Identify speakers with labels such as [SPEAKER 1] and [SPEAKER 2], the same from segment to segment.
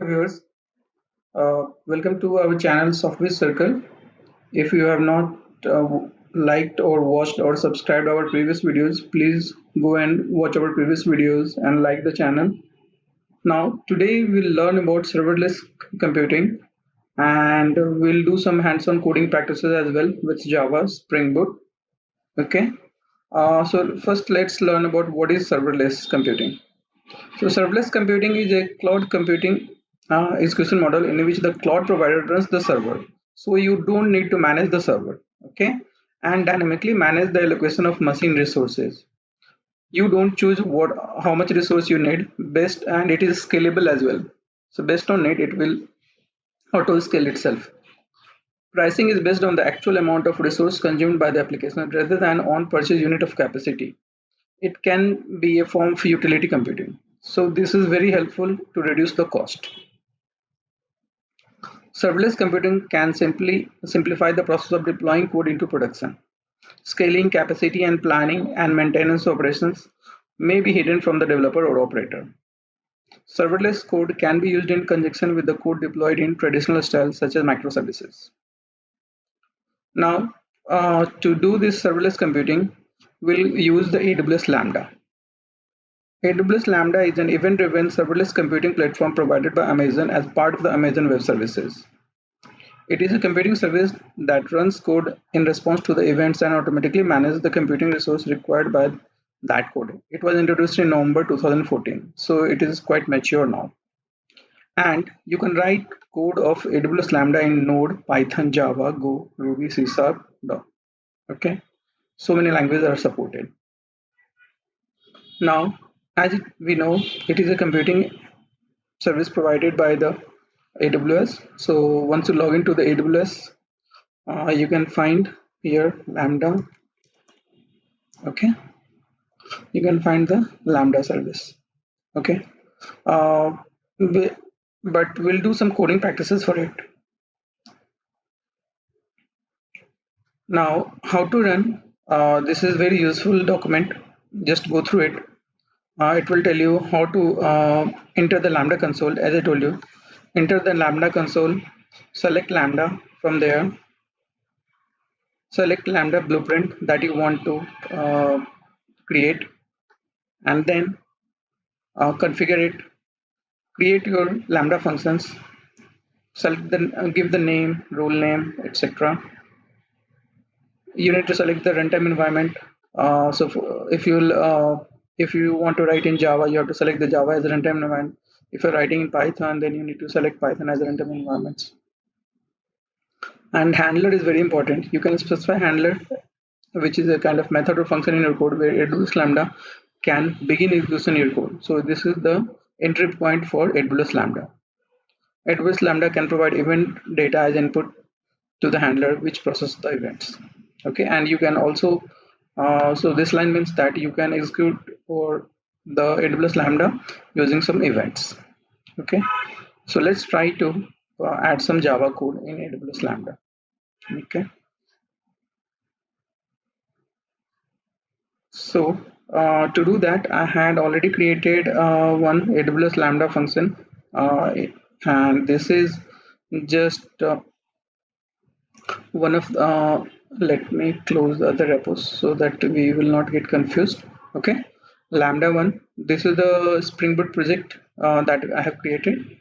[SPEAKER 1] viewers, welcome to our channel Software Circle. If you have not liked or watched or subscribed our previous videos, please go and watch our previous videos and like the channel. Now, today we'll learn about serverless computing and we'll do some hands-on coding practices as well with Java, Spring Boot. Okay. So first, let's learn about what is serverless computing. So serverless computing is a cloud computing execution model in which the cloud provider runs the server. So you don't need to manage the server, okay? And dynamically manage the allocation of machine resources. You don't choose how much resource you need based, and it is scalable as well. So based on it will auto scale itself. Pricing is based on the actual amount of resource consumed by the application rather than on purchase unit of capacity. It can be a form of utility computing. So this is very helpful to reduce the cost. Serverless computing can simplify the process of deploying code into production. Scaling capacity and planning and maintenance operations may be hidden from the developer or operator. Serverless code can be used in conjunction with the code deployed in traditional styles such as microservices. Now, to do this serverless computing, we'll use the AWS Lambda. AWS Lambda is an event-driven serverless computing platform provided by Amazon as part of the Amazon Web Services. It is a computing service that runs code in response to the events and automatically manages the computing resource required by that code. It was introduced in November 2014, so it is quite mature now. And you can write code of AWS Lambda in Node, Python, Java, Go, Ruby, C#, okay? So many languages are supported. Now, as we know, it is a computing service provided by the AWS. So once you log into the AWS, you can find here Lambda. Okay, you can find the Lambda service. Okay, uh, but we'll do some coding practices for it. Now, how to run? This is very useful document. Just go through it. It will tell you how to enter the Lambda console. As I told you, enter the Lambda console, select Lambda from there, select Lambda blueprint that you want to create, and then configure it, create your Lambda functions, select the give the name, role name, etc. You need to select the runtime environment. If you want to write in Java, you have to select the Java as a runtime environment. If you're writing in Python, then you need to select Python as a runtime environment. And handler is very important. You can specify handler, which is a kind of method or function in your code where AWS Lambda can begin execution in your code. So this is the entry point for AWS Lambda. AWS Lambda can provide event data as input to the handler which processes the events. Okay, and you can also so this line means that you can execute for the AWS Lambda using some events. Okay, so let's try to add some Java code in AWS Lambda. Okay, so to do that, I had already created one AWS Lambda function, and this is just one of let me close the other repos so that we will not get confused. Okay, Lambda 1, this is the Spring Boot project that I have created.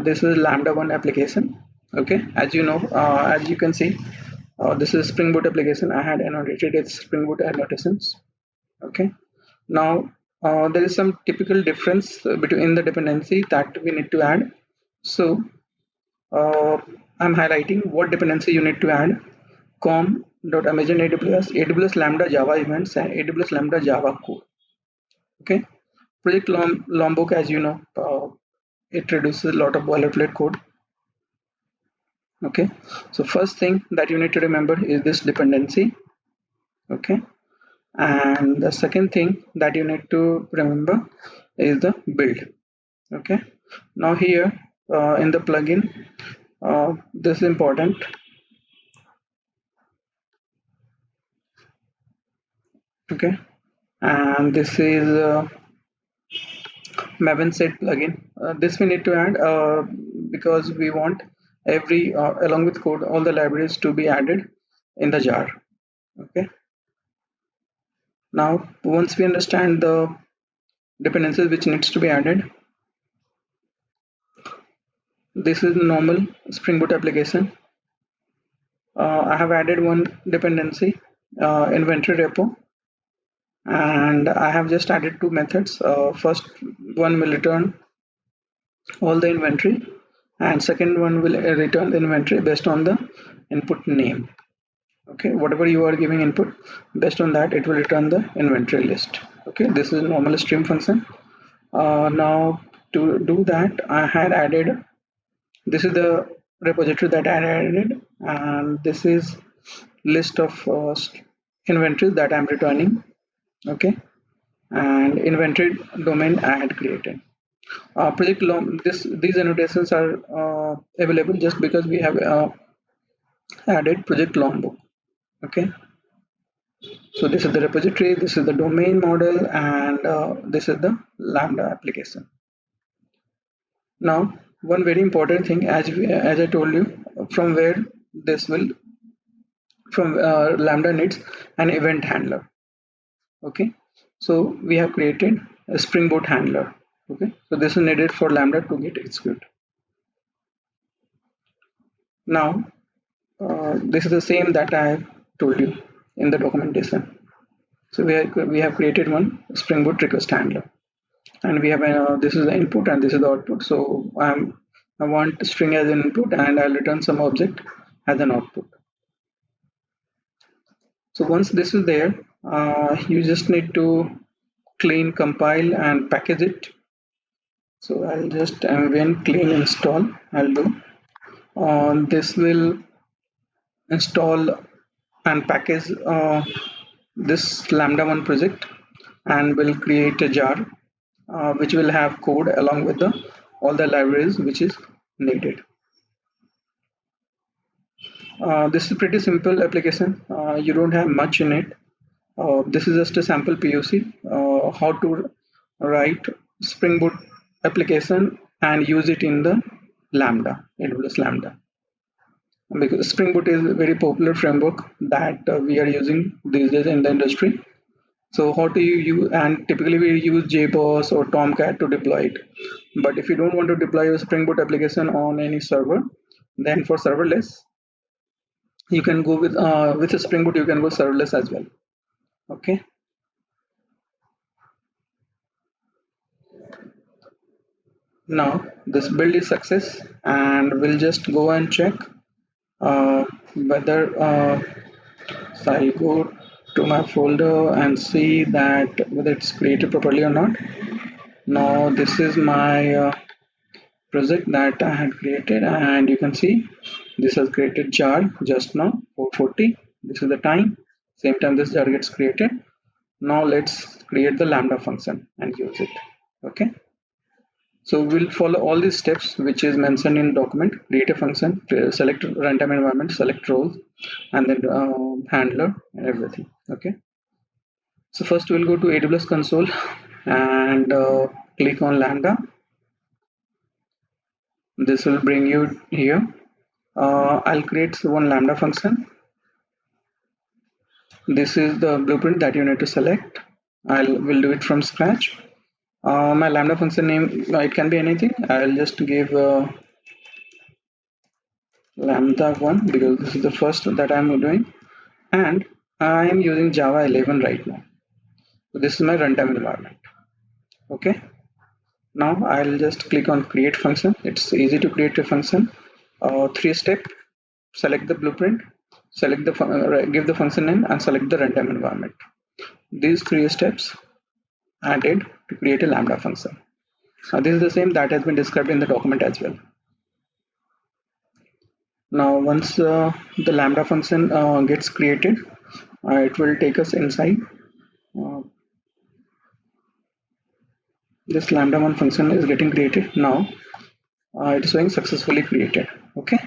[SPEAKER 1] This is Lambda 1 application. Okay, as you know, as you can see, this is Spring Boot application. I had annotated its Spring Boot annotations. Okay, now there is some typical difference between the dependency that we need to add. So uh, I'm highlighting what dependency you need to add: com.amazon AWS, AWS Lambda Java events, and AWS Lambda Java code. Okay, Project Lombok, as you know, it reduces a lot of boilerplate code. Okay, so first thing that you need to remember is this dependency. Okay, and the second thing that you need to remember is the build. Okay, now here in the plugin, this is important. Okay, and this is Maven set plugin. This we need to add because we want every along with code all the libraries to be added in the jar. Okay. Now once we understand the dependencies which needs to be added, this is normal Spring Boot application. I have added one dependency, inventory repo, and I have just added two methods. First one will return all the inventory, and second one will return the inventory based on the input name. Okay, whatever you are giving input, based on that it will return the inventory list. Okay, this is a normal stream function. Now to do that, I had added, this is the repository that I added, and this is list of inventories that I'm returning. Okay, and inventory domain I had created. Project long, these annotations are available just because we have added project logbook. Okay, so this is the repository, this is the domain model, and this is the Lambda application. Now one very important thing, as I told you, from where this will, from Lambda needs an event handler. Okay, so we have created a Spring Boot handler. Okay, so this is needed for Lambda to get execute. Now this is the same that I told you in the documentation. So we have created one Spring Boot request handler, and we have this is the input and this is the output. So I want string as an input, and I'll return some object as an output. So once this is there, you just need to clean, compile, and package it. So I'll just when clean install, I'll do. This will install and package this Lambda 1 project, and will create a jar which will have code along with the all the libraries which is needed. This is pretty simple application. You don't have much in it. This is just a sample POC how to write Spring Boot application and use it in the Lambda, AWS Lambda. Because Spring Boot is a very popular framework that we are using these days in the industry. So how do you use, and typically we use JBoss or Tomcat to deploy it. But if you don't want to deploy a Spring Boot application on any server, then for serverless, you can go with a Spring Boot, you can go serverless as well. Okay. Now this build is success, and we'll just go and check whether so I'll go to my folder and see that whether it's created properly or not. Now this is my project that I had created, and you can see this has created jar just now 440. This is the time, same time this jar gets created. Now let's create the Lambda function and use it. Okay, so we'll follow all these steps which is mentioned in document. Create a function, select runtime environment, select roles, and then handler and everything. Okay, so first we'll go to AWS console and click on Lambda. This will bring you here. I'll create one Lambda function. This is the blueprint that you need to select. Will do it from scratch. My Lambda function name, it can be anything. I'll just give Lambda 1 because this is the first that I'm doing, and I am using Java 11 right now. So this is my runtime environment. Okay. Now I'll just click on create function. It's easy to create a function. 3-step. Select the blueprint, select the give the function name, and select the runtime environment. These 3 steps added to create a Lambda function. This is the same that has been described in the document as well. Now once the Lambda function gets created, it will take us inside. This Lambda 1 function is getting created now. It is showing successfully created. Okay,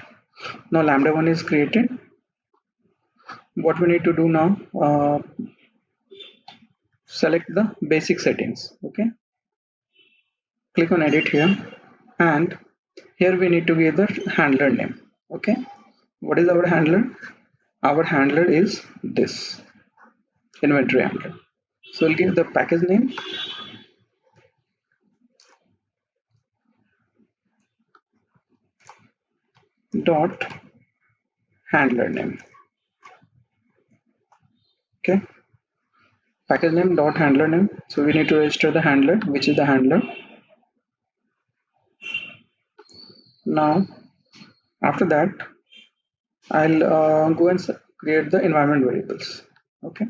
[SPEAKER 1] now Lambda 1 is created. What we need to do now, select the basic settings. Okay, click on edit here, and here we need to give the handler name. Okay, what is our handler? Our handler is this inventory handler. So we'll give the package name dot handler name. Okay, package name dot handler name. So we need to register the handler, which is the handler. Now after that, I'll go and create the environment variables. Okay,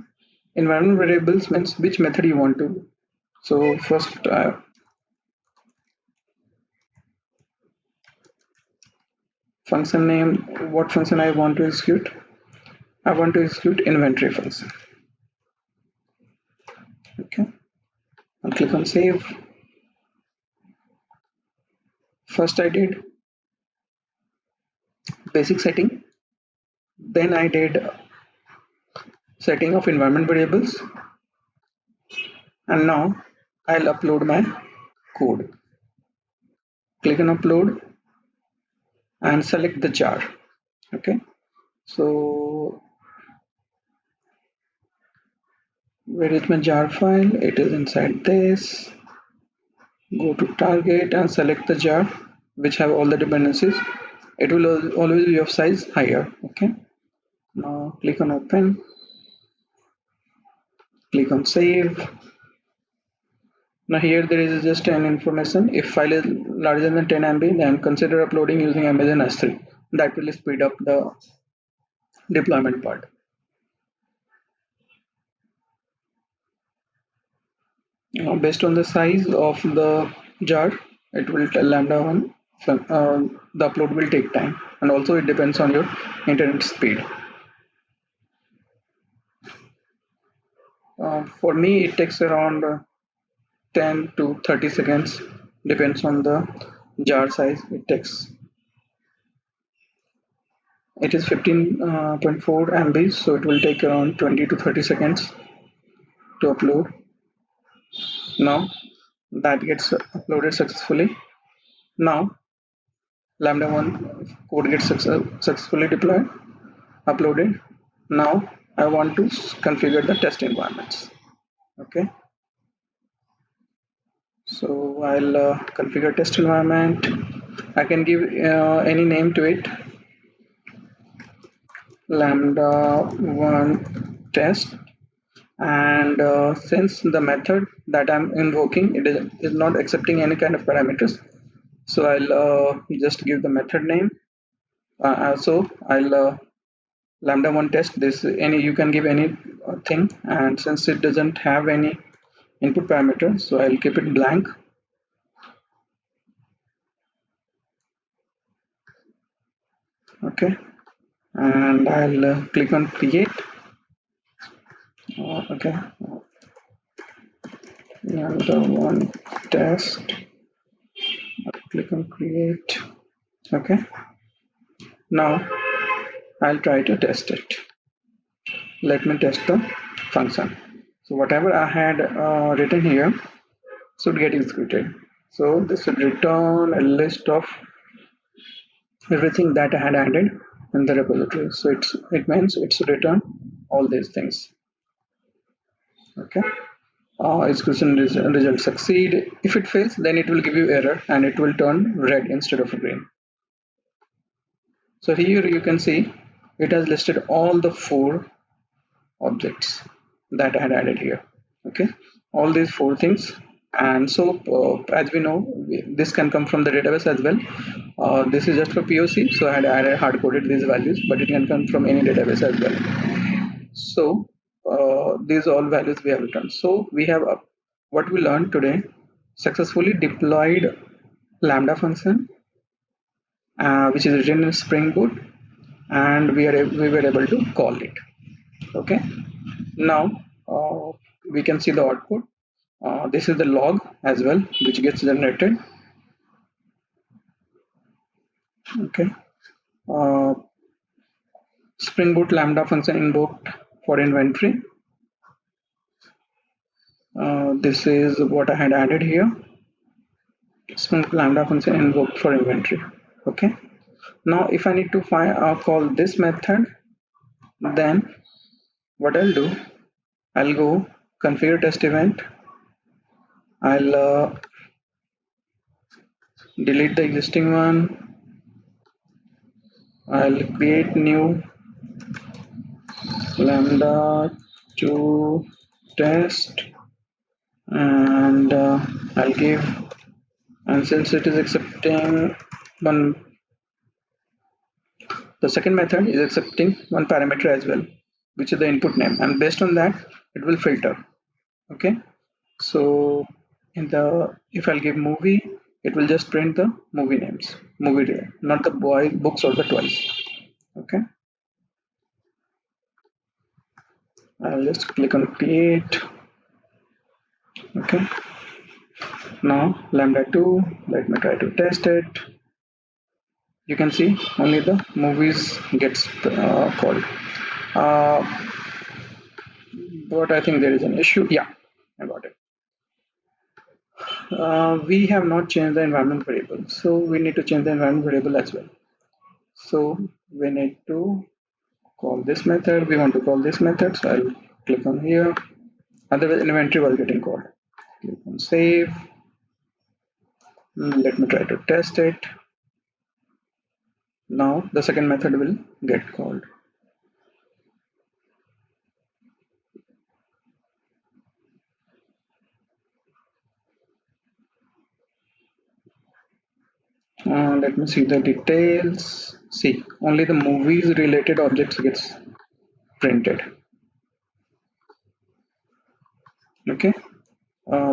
[SPEAKER 1] environment variables means which method you want to. So first, function name, what function I want to execute? I want to execute inventory function. Okay, I'll click on save. First I did basic setting, then I did setting of environment variables, and now I'll upload my code. Click on upload and select the jar. Okay, so where is my jar file? It is inside this. Go to target and select the jar which have all the dependencies. It will always be of size higher. Okay, now click on open, click on save. Now here there is just an information. If file is larger than 10 MB, then consider uploading using Amazon S3. That will speed up the deployment part. Based on the size of the jar, it will tell Lambda 1 the upload will take time, and also it depends on your internet speed. For me it takes around 10 to 30 seconds, depends on the jar size. It is 15.4 MB, so it will take around 20 to 30 seconds to upload. Now that gets uploaded successfully. Now Lambda 1 code gets successfully uploaded. Now I want to configure the test environments. Okay, so I'll configure test environment. I can give any name to it. Lambda 1 test, and since the method that I'm invoking is not accepting any kind of parameters, so I'll just give the method name. So I'll Lambda 1 test this. Any you can give any thing, and since it doesn't have any input parameter, so I'll keep it blank. Okay, and I'll click on create. Okay, Lambda 1 test. Click on create. Okay, now I'll try to test it. Let me test the function. So whatever I had written here should get executed. So this should return a list of everything that I had added in the repository. So it means it should return all these things. Okay. Execution result succeed. If it fails, then it will give you error and it will turn red instead of green. So here you can see it has listed all the 4 objects that I had added here. Okay, all these 4 things. And so as we know, this can come from the database as well. This is just for POC, so I had added hard coded these values, but it can come from any database as well. So these all values we have returned. So we have what we learned today: successfully deployed Lambda function, which is written in Spring Boot, and we were able to call it. Okay, now we can see the output. This is the log as well, which gets generated. Okay, Spring Boot Lambda function invoked for inventory. This is what I had added here. smooth lambda function invoked for inventory. Okay. Now if I need to find call this method, then what I'll do, I'll go configure test event. I'll delete the existing one. I'll create new lambda to test, and I'll give, and since it is accepting one, the second method is accepting one parameter as well, which is the input name, and based on that it will filter. Okay, so in the, if I'll give movie, it will just print the movie names, movie, not the boy books or the toys. Okay, I'll just click on create. Okay, now lambda 2, let me try to test it. You can see only the movies gets called, uh, but I think there is an issue. Yeah, I got it. We have not changed the environment variable, so we need to change the environment variable as well. So we need to call this method. We want to call this method, so I'll click on here. Otherwise inventory was getting called. Click on save. Let me try to test it. Now the second method will get called. Let me see the details. See, only the movies related objects gets printed. Okay,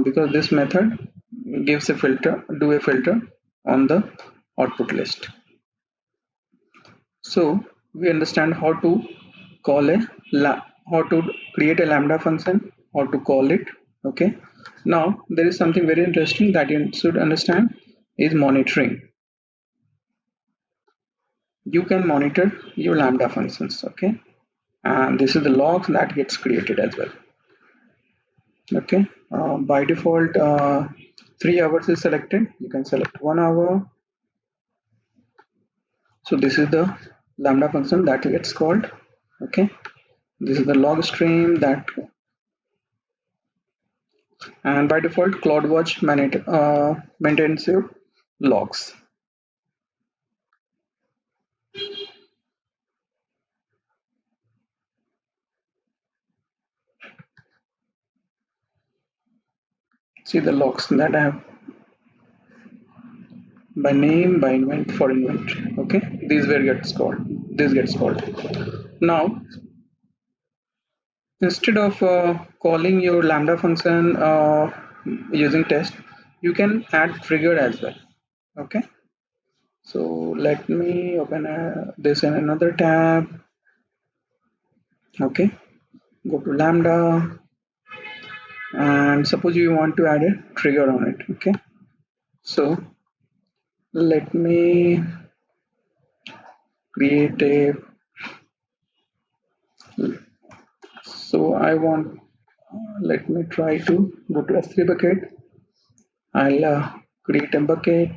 [SPEAKER 1] because this method gives a filter, do a filter on the output list. So we understand how to call a how to create a lambda function, how to call it. Okay, now there is something very interesting that you should understand is monitoring. You can monitor your lambda functions. Okay, and this is the logs that gets created as well. Okay, by default 3 hours is selected. You can select 1 hour. So this is the lambda function that gets called. Okay, this is the log stream that, and by default CloudWatch maintains your logs. See the logs that I have by name, by event, for event. Okay, these were gets called. This gets called. Now instead of calling your lambda function using test, you can add trigger as well. Okay, so let me open this in another tab. Okay, go to lambda, and suppose you want to add a trigger on it. Okay, so let me create a, so I want, let me try to go to S3 bucket. I'll create a bucket,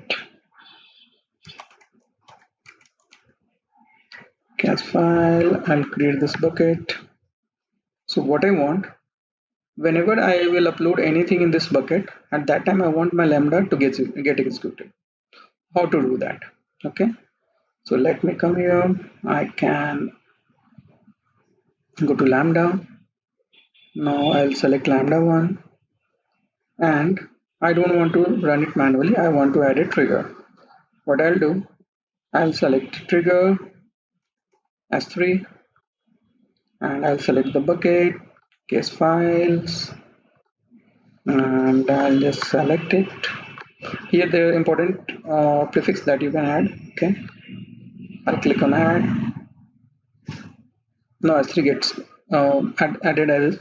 [SPEAKER 1] cache file. I'll create this bucket. So what I want, whenever I will upload anything in this bucket, at that time I want my lambda to get executed. How to do that? Okay, so let me come here. I can go to lambda. Now I'll select lambda 1, and I don't want to run it manually. I want to add a trigger. What I'll do, I'll select trigger S3, and I'll select the bucket, case files, and I'll just select it. Here there are important prefix that you can add. Okay, I'll click on add. Now S3 gets added as,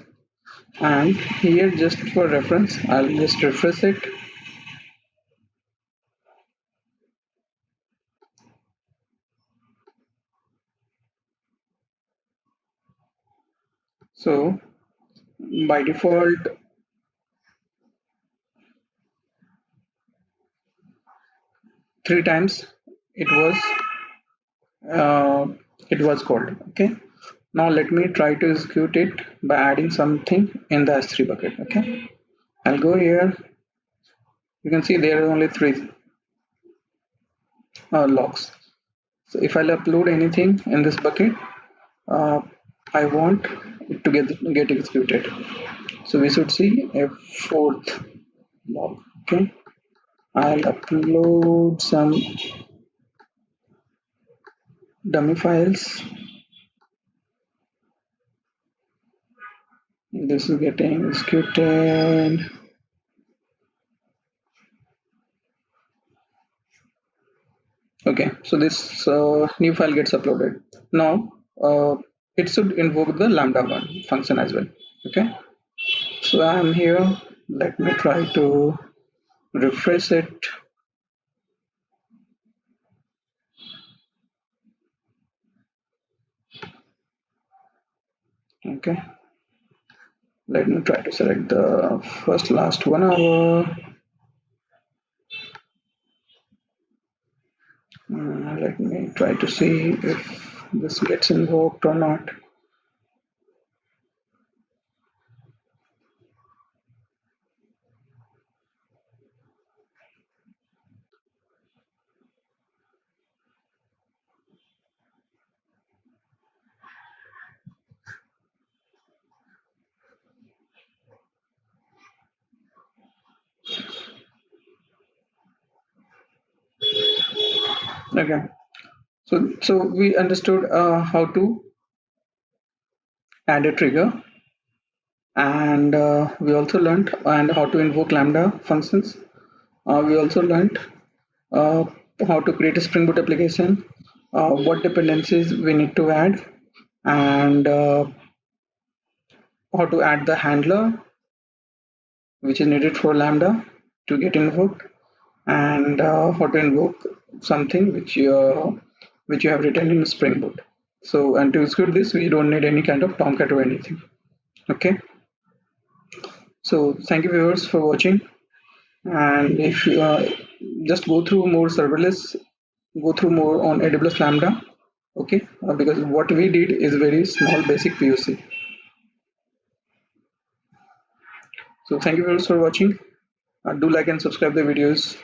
[SPEAKER 1] and here just for reference, I'll just refresh it. So by default three times it was uh, it was called. Okay, now let me try to execute it by adding something in the S3 bucket. Okay, I'll go here. You can see there are only three logs. So if I'll upload anything in this bucket, uh, I want it to get executed. So we should see a fourth log. Okay, I'll upload some dummy files. This is getting executed. Okay, so this new file gets uploaded. Now it should invoke the lambda one function as well. Okay, so I'm here. Let me try to refresh it. Okay, let me try to select the first last 1 hour. Let me try to see if this gets invoked or not. Okay, so we understood how to add a trigger, and we also learned and how to invoke lambda functions. We also learned uh, how to create a Spring Boot application, what dependencies we need to add, and how to add the handler which is needed for lambda to get invoked, and how to invoke something which you have written in Spring Boot. So, and to execute this, we don't need any kind of Tomcat or anything. Okay. So, thank you viewers for watching. And if you just go through more serverless, go through more on AWS Lambda. Okay, because what we did is very small basic POC. So, thank you viewers for watching. Do like and subscribe the videos.